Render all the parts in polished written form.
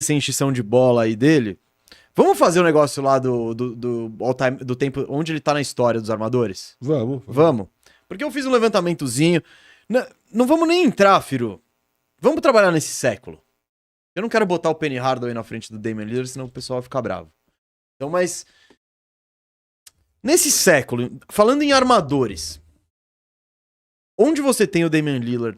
essa enchição de bola aí dele, vamos fazer um negócio lá do all-time, do tempo onde ele tá na história dos armadores? Vamos. Porque eu fiz um levantamentozinho. Não vamos nem entrar, Firu. Vamos trabalhar nesse século. Eu não quero botar o Penny Hardaway na frente do Damian Lillard, senão o pessoal vai ficar bravo. Então, mas... Nesse século, falando em armadores, onde você tem o Damian Lillard,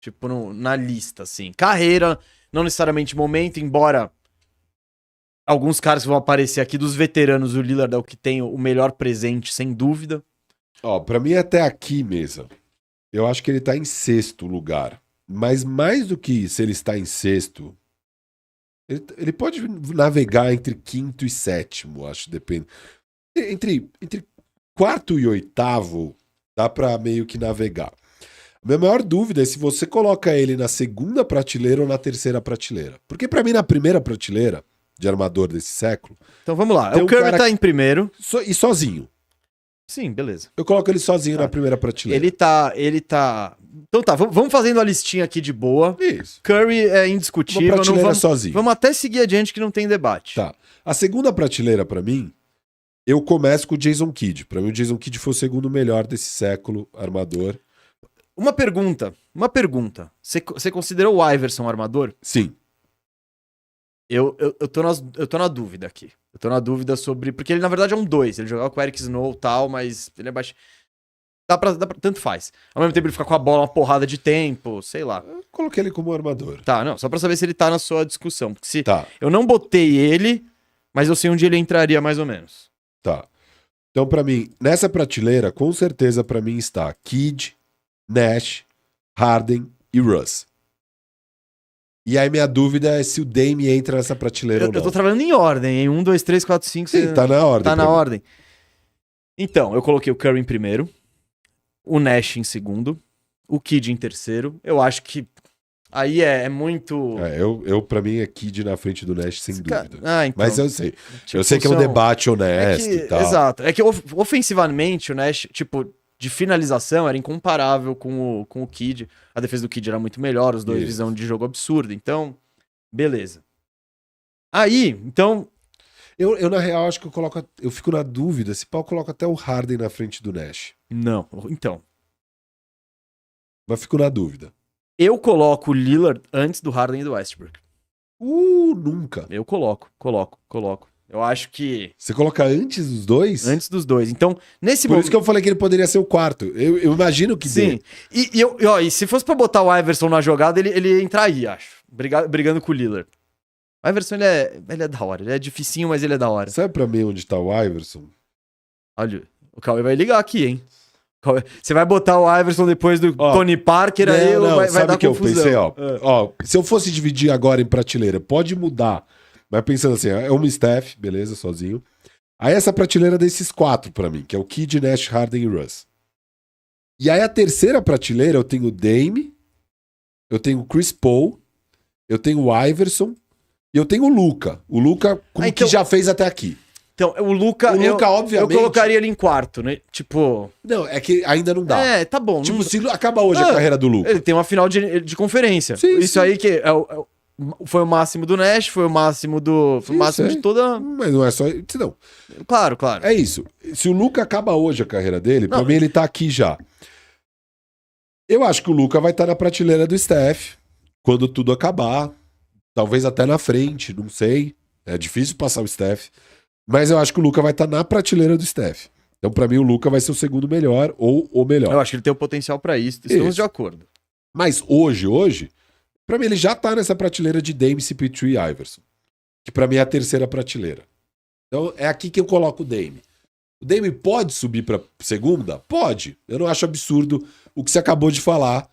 tipo, na lista, assim? Carreira, não necessariamente momento, embora alguns caras que vão aparecer aqui dos veteranos, o Lillard é o que tem o melhor presente, sem dúvida. Ó, pra mim até aqui mesmo, eu acho que ele tá em sexto lugar. Mas mais do que se ele está em sexto, ele pode navegar entre quinto e sétimo, acho, depende. Entre quarto e oitavo, dá pra meio que navegar. A minha maior dúvida é se você coloca ele na segunda prateleira ou na terceira prateleira. Porque pra mim, na primeira prateleira de armador desse século... Então vamos lá, o Curry tá em primeiro. E sozinho. Sim, beleza. Eu coloco ele sozinho na primeira prateleira. Ele tá... Então tá, vamos fazendo a listinha aqui de boa. Isso. Curry é indiscutível. Uma prateleira sozinho. Vamos até seguir adiante que não tem debate. Tá. A segunda prateleira pra mim... Eu começo com o Jason Kidd. Pra mim, o Jason Kidd foi o segundo melhor desse século, armador. Uma pergunta. Você considerou o Iverson armador? Sim. Eu tô na dúvida aqui. Eu tô na dúvida sobre... Porque ele, na verdade, é um 2. Ele jogava com o Eric Snow e tal, mas ele é baixo. Dá pra... Tanto faz. Ao mesmo tempo, ele fica com a bola uma porrada de tempo, sei lá. Eu coloquei ele como armador. Tá, não. Só pra saber se ele tá na sua discussão. Porque se Tá. eu não botei ele, mas eu sei onde ele entraria mais ou menos. Tá. Então, pra mim, nessa prateleira, com certeza pra mim está Kidd, Nash, Harden e Russ. E aí minha dúvida é se o Dame entra nessa prateleira ou não. Eu tô trabalhando em ordem, em 1, 2, 3, 4, 5... Sim, tá na ordem. Tá na ordem. Então, eu coloquei o Curry em primeiro, o Nash em segundo, o Kidd em terceiro. Eu acho que aí é muito... Pra mim é Kidd na frente do Nash, sem dúvida. Então, mas eu sei. Tipo, eu sei que é um debate honesto e tal. Exato. É que ofensivamente o Nash, tipo, de finalização era incomparável com o Kidd. A defesa do Kidd era muito melhor, os dois visão de jogo absurda. Então, beleza. Aí, então... Eu na real, acho que eu fico na dúvida se eu coloco até o Harden na frente do Nash. Não, então... Mas fico na dúvida. Eu coloco o Lillard antes do Harden e do Westbrook. Nunca. Eu coloco. Eu acho que... Você coloca antes dos dois? Antes dos dois. Então, nesse Por isso que eu falei que ele poderia ser o quarto. Eu imagino que sim. E se fosse pra botar o Iverson na jogada, ele entraria, acho. Brigando com o Lillard. O Iverson, ele é da hora. Ele é dificinho, mas ele é da hora. Sabe pra mim onde tá o Iverson? Olha, o Cauê vai ligar aqui, hein? Você vai botar o Iverson depois do Tony Parker, aí vai dar que confusão. Eu pensei, ó, se eu fosse dividir agora em prateleira, pode mudar. Mas pensando assim, é um Steph, beleza, sozinho. Aí essa prateleira desses quatro pra mim, que é o Kidd, Nash, Harden e Russ. E aí a terceira prateleira eu tenho o Dame, eu tenho o Chris Paul, eu tenho o Iverson e eu tenho o Luka. O Luka com o que já fez até aqui. Então, o Luka, obviamente... Eu colocaria ele em quarto, né? Tipo... Não, é que ainda não dá. Tá bom. Tipo, se acaba hoje a carreira do Luka. Ele tem uma final de conferência. Sim, isso aí que foi o máximo do Nash, foi o máximo do... Foi o máximo de toda... Mas não é só... Não. Claro. É isso. Se o Luka acaba hoje a carreira dele, pra mim ele tá aqui já. Eu acho que o Luka vai estar na prateleira do Steph quando tudo acabar. Talvez até na frente, não sei. É difícil passar o Steph. Mas eu acho que o Luka vai estar na prateleira do Steph. Então, pra mim, o Luka vai ser o segundo melhor ou o melhor. Eu acho que ele tem o potencial pra isso. Estamos de acordo. Mas hoje, pra mim, ele já tá nessa prateleira de Dame, CP3 e Iverson. Que pra mim é a terceira prateleira. Então, é aqui que eu coloco o Dame. O Dame pode subir pra segunda? Pode. Eu não acho absurdo o que você acabou de falar.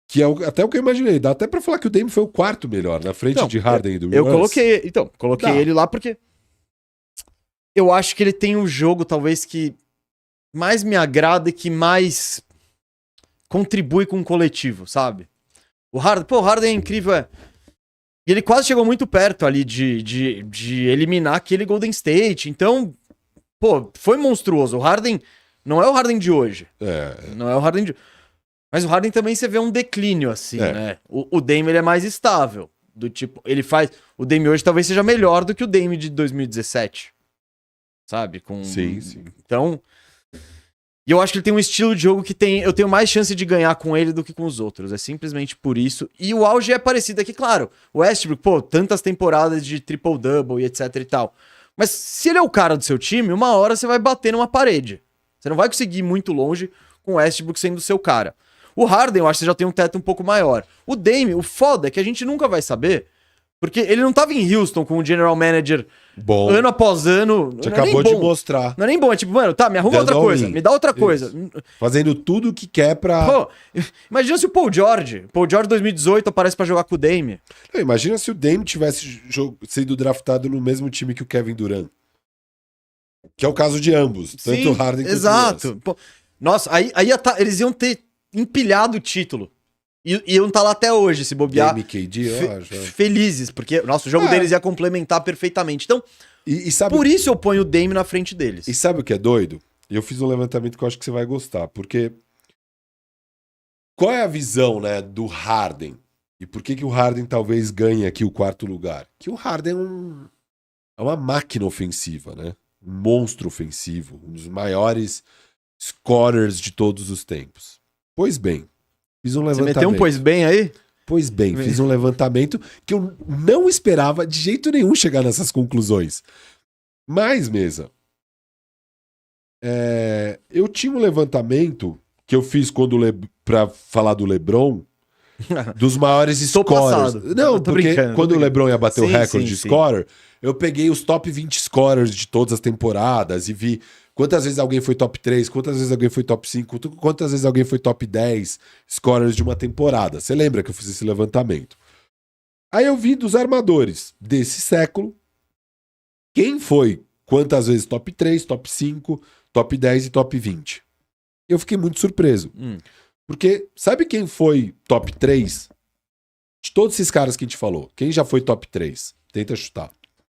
Que é até o que eu imaginei. Dá até pra falar que o Dame foi o quarto melhor, na frente de Harden e do Russ. Eu coloquei ele lá porque... Eu acho que ele tem um jogo, talvez, que mais me agrada e que mais contribui com o coletivo, sabe? O Harden é incrível, E ele quase chegou muito perto ali de eliminar aquele Golden State. Então, foi monstruoso. O Harden não é o Harden de hoje. Não é o Harden de... Mas o Harden também você vê um declínio, assim, né? O Dame, ele é mais estável. Do tipo, ele faz... O Dame hoje talvez seja melhor do que o Dame de 2017. Sabe? Sim, sim. Então... E eu acho que ele tem um estilo de jogo que eu tenho mais chance de ganhar com ele do que com os outros. É simplesmente por isso. E o auge é parecido aqui, claro. O Westbrook, pô, tantas temporadas de triple-double e etc e tal. Mas se ele é o cara do seu time, uma hora você vai bater numa parede. Você não vai conseguir ir muito longe com o Westbrook sendo o seu cara. O Harden, eu acho que você já tem um teto um pouco maior. O Dame, o foda é que a gente nunca vai saber, porque ele não tava em Houston com o general manager Bom. ano após ano. Você acabou de mostrar. Não é nem bom, é tipo, mano, tá, me arruma Dando outra coisa, all-in. me dá outra coisa. Fazendo tudo o que quer pra... Pô, imagina se o Paul George 2018 aparece pra jogar com o Dame. Não, imagina se o Dame tivesse sido draftado no mesmo time que o Kevin Durant. Que é o caso de ambos, tanto o Harden quanto o exato. Russ. Pô, nossa, aí eles iam ter empilhado o título. E iam estar lá até hoje, se bobear. Dame e KD, eu acho. Felizes, porque nossa, o jogo deles ia complementar perfeitamente. Então, E sabe, por isso eu ponho o Dame na frente deles. e sabe o que é doido? Eu fiz um levantamento que eu acho que você vai gostar, porque qual é a visão, né, do Harden? E por que o Harden talvez ganhe aqui o quarto lugar? Que o Harden é uma máquina ofensiva, né? Um monstro ofensivo, um dos maiores scorers de todos os tempos. Pois bem, fiz um Você levantamento. meteu um pois bem aí? Pois bem, fiz um levantamento que eu não esperava de jeito nenhum chegar nessas conclusões. Mas, Mesa, eu tinha um levantamento que eu fiz pra falar do LeBron, dos maiores Tô scorers. passado. Não, Eu tô porque brincando, quando tô o LeBron ia bater o Sim, recorde sim, de sim. scorer, eu peguei os top 20 scorers de todas as temporadas e vi quantas vezes alguém foi top 3, quantas vezes alguém foi top 5, quantas vezes alguém foi top 10 scorers de uma temporada. Você lembra que eu fiz esse levantamento? Aí eu vi dos armadores desse século quem foi quantas vezes top 3, top 5, top 10 e top 20. Eu fiquei muito surpreso. Porque sabe quem foi top 3? De todos esses caras que a gente falou, quem já foi top 3? Tenta chutar.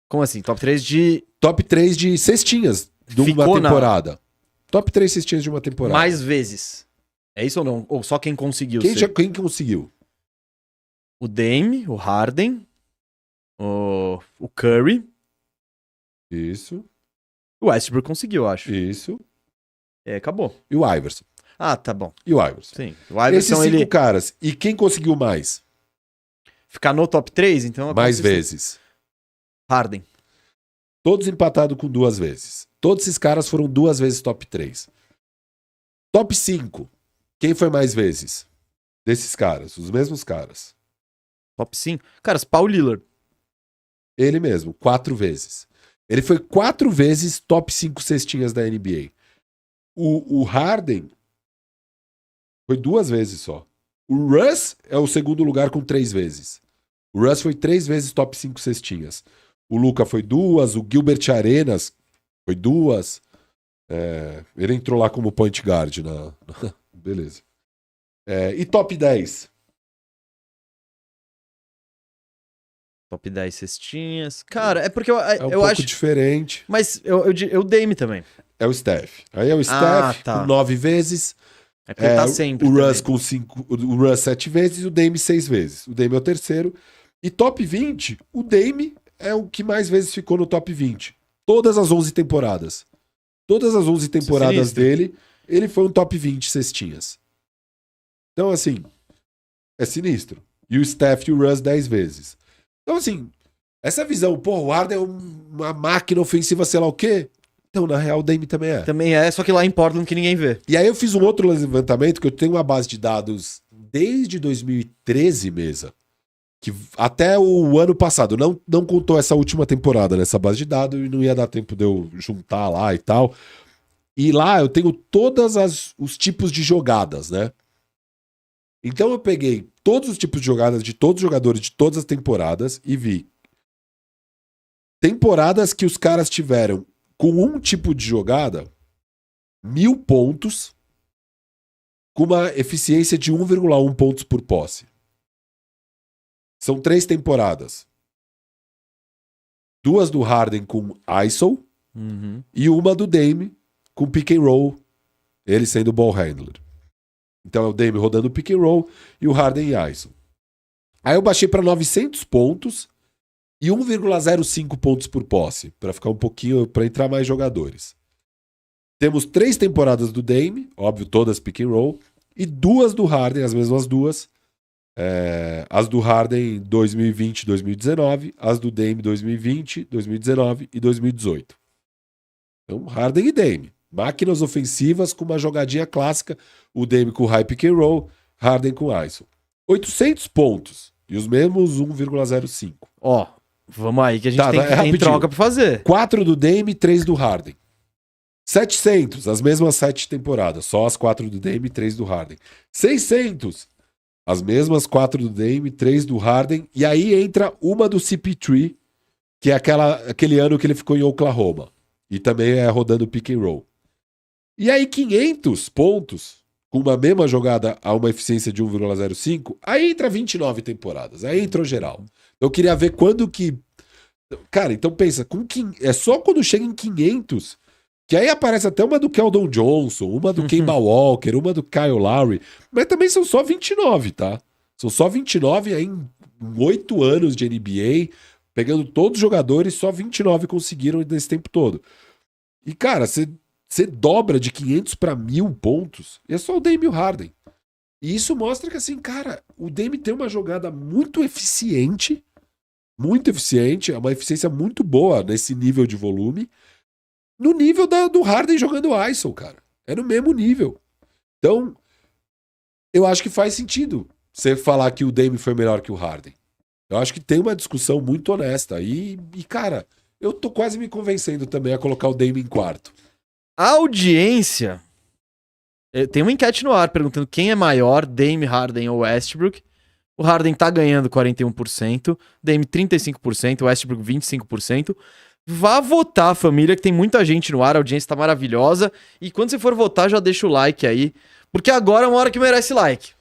Como assim? Top 3 de Top 3 de cestinhas de uma Ficou na- temporada. Top 3 cestinhas de uma temporada. mais vezes. É isso ou não? Ou só quem conseguiu Quem, ser? quem conseguiu? O Dame, o Harden, o Curry, Isso, o Westbrook conseguiu, eu acho. isso. É, acabou. E o Iverson. Ah, tá bom. E o Iverson. Sim. O Esses Iverson, 5 ele caras. E quem conseguiu mais? ficar no top 3, então... Mais aconteceu. vezes. Harden. Todos empatados com 2 vezes. Todos esses caras foram 2 vezes top 3. Top 5. Quem foi mais vezes? Desses caras, os mesmos caras. Top 5. Caras, Paul Lillard. Ele mesmo, 4 vezes. Ele foi 4 vezes top 5 cestinhas da NBA. O Harden foi 2 vezes só. O Russ é o segundo lugar com 3 vezes. O Russ foi 3 vezes top 5 cestinhas. O Luka foi 2, o Gilbert Arenas foi 2. Ele entrou lá como point guard. Beleza. E top 10? Top 10 cestinhas. Cara, é porque É um eu pouco acho... diferente. Mas eu Dame também. É o Steph. Aí é o Steph tá. com 9 vezes. É porque ele tá sempre O Russ também. com 5. O Russ 7 vezes e o Dame 6 vezes. O Dame é o terceiro. E top 20, o Dame é o que mais vezes ficou no top 20. Todas as 11 temporadas. Todas as 11 temporadas sinistro. dele, ele foi um top 20 cestinhas. Então, assim, é sinistro. E o Steph e o Russ 10 vezes. Então, assim, essa visão, pô, o Harden é uma máquina ofensiva, sei lá o quê. Então, na real, o Dame também é. Também é, só que lá em Portland que ninguém vê. E aí eu fiz um outro levantamento, que eu tenho uma base de dados desde 2013, Mesa, que até o ano passado, não contou essa última temporada nessa base de dados e não ia dar tempo de eu juntar lá e tal. E lá eu tenho todos os tipos de jogadas, né? Então eu peguei todos os tipos de jogadas de todos os jogadores de todas as temporadas e vi temporadas que os caras tiveram com um tipo de jogada 1.000 pontos com uma eficiência de 1,1 pontos por posse. São 3 temporadas. 2 do Harden com ISO e uma do Dame com pick and roll, ele sendo ball handler. Então é o Dame rodando pick and roll e o Harden em ISO. Aí eu baixei para 900 pontos e 1,05 pontos por posse, para ficar um pouquinho, para entrar mais jogadores. Temos 3 temporadas do Dame, óbvio, todas pick and roll, e 2 do Harden, as mesmas 2. As do Harden 2020 e 2019, as do Dame 2020, 2019 e 2018. Então, Harden e Dame. Máquinas ofensivas com uma jogadinha clássica, o Dame com high pick and roll, Harden com ISO. 800 pontos e os mesmos 1,05. Ó, vamos aí que a gente tem troca pra fazer. 4 do Dame e 3 do Harden. 700, as mesmas 7 temporadas, só as 4 do Dame e 3 do Harden. 600, as mesmas 4 do Dame e 3 do Harden, e aí entra uma do CP3, que é aquele ano que ele ficou em Oklahoma, e também é rodando pick and roll. E aí 500 pontos, com uma mesma jogada a uma eficiência de 1,05, aí entra 29 temporadas, aí entrou geral. Eu queria ver quando que... Cara, então pensa, é só quando chega em 500... Que aí aparece até uma do Keldon Johnson, uma do Kemba Walker, uma do Kyle Lowry. Mas também são só 29, tá? São só 29 aí em 8 anos de NBA, pegando todos os jogadores, só 29 conseguiram nesse tempo todo. E, cara, você dobra de 500 para 1.000 pontos, e é só o Dame e o Harden. E isso mostra que, assim, cara, o Dame tem uma jogada muito eficiente, é uma eficiência muito boa nesse nível de volume, no nível do Harden jogando ISO, cara. É no mesmo nível. Então, eu acho que faz sentido você falar que o Dame foi melhor que o Harden. Eu acho que tem uma discussão muito honesta. E cara, eu tô quase me convencendo também a colocar o Dame em quarto. A audiência... Tem uma enquete no ar perguntando quem é maior, Dame, Harden ou Westbrook. O Harden tá ganhando 41%, Dame 35%, Westbrook 25%. Vá votar, família, que tem muita gente no ar, a audiência tá maravilhosa. E quando você for votar, já deixa o like aí, porque agora é uma hora que merece like.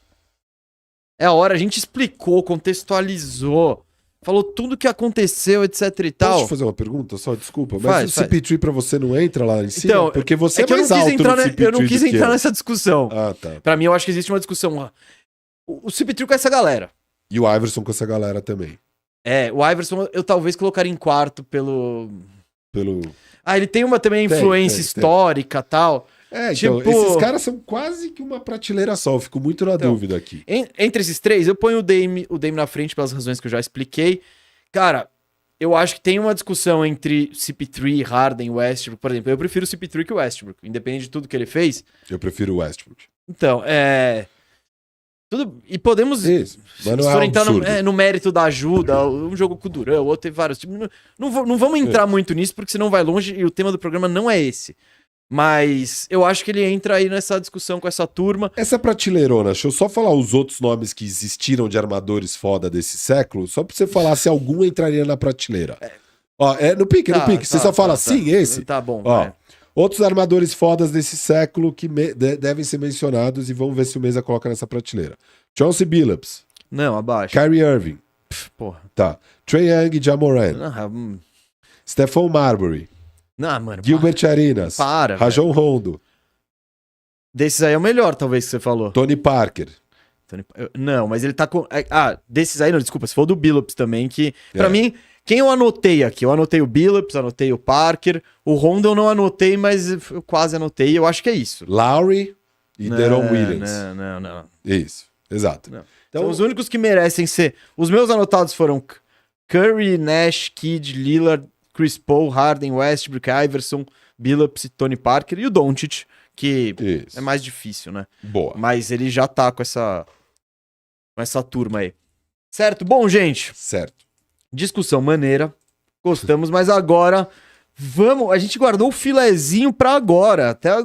É a hora, a gente explicou, contextualizou, falou tudo o que aconteceu, etc e tal. Posso te fazer uma pergunta? Só, desculpa, mas o CP3 pra você não entra lá em cima? Então, porque você é mais alto no CP3 eu não quis entrar nessa discussão. Ah, tá. Pra mim, eu acho que existe uma discussão. O CP3 com essa galera. E o Iverson com essa galera também. O Iverson eu talvez colocaria em quarto pelo... ele tem uma também influência histórica e tal. Então, esses caras são quase que uma prateleira só. Eu fico muito na dúvida aqui. Entre esses três, eu ponho o Dame na frente pelas razões que eu já expliquei. Cara, eu acho que tem uma discussão entre CP3, Harden, Westbrook. Por exemplo, eu prefiro o CP3 que o Westbrook. Independente de tudo que ele fez. Eu prefiro o Westbrook. Então, tudo, e podemos, se for entrar no mérito da ajuda, um jogo com o Durant, o outro teve vários tipos. Não vamos entrar muito nisso, porque senão vai longe e o tema do programa não é esse. Mas eu acho que ele entra aí nessa discussão com essa turma. Essa prateleirona, deixa eu só falar os outros nomes que existiram de armadores foda desse século, só pra você falar se algum entraria na prateleira. No pique, você só fala sim, esse. Tá bom. Outros armadores fodas desse século que devem ser mencionados e vamos ver se o Mesa coloca nessa prateleira. Chauncey Billups. Não, abaixo. Kyrie Irving. Porra. Tá. Trae Young e Ja Morant. Stephon Marbury. Não, mano. Gilbert Arenas. Rajon Rondo. Desses aí é o melhor, talvez, que você falou. Tony Parker. Não, mas ele tá com... desses aí não, desculpa. Se for do Billups também, que pra mim... Quem eu anotei aqui? Eu anotei o Billups, anotei o Parker. O Rondo eu não anotei, mas eu quase anotei. Eu acho que é isso. Lowry e Deron Williams. Não. Isso, exato. Não. Então, são os únicos que merecem ser... Os meus anotados foram Curry, Nash, Kidd, Lillard, Chris Paul, Harden, Westbrook, Iverson, Billups e Tony Parker. E o Doncic, que é mais difícil, né? Boa. Mas ele já tá com essa turma aí. Certo? Bom, gente. Certo. Discussão maneira, gostamos, mas agora a gente guardou o filezinho pra agora, até agora.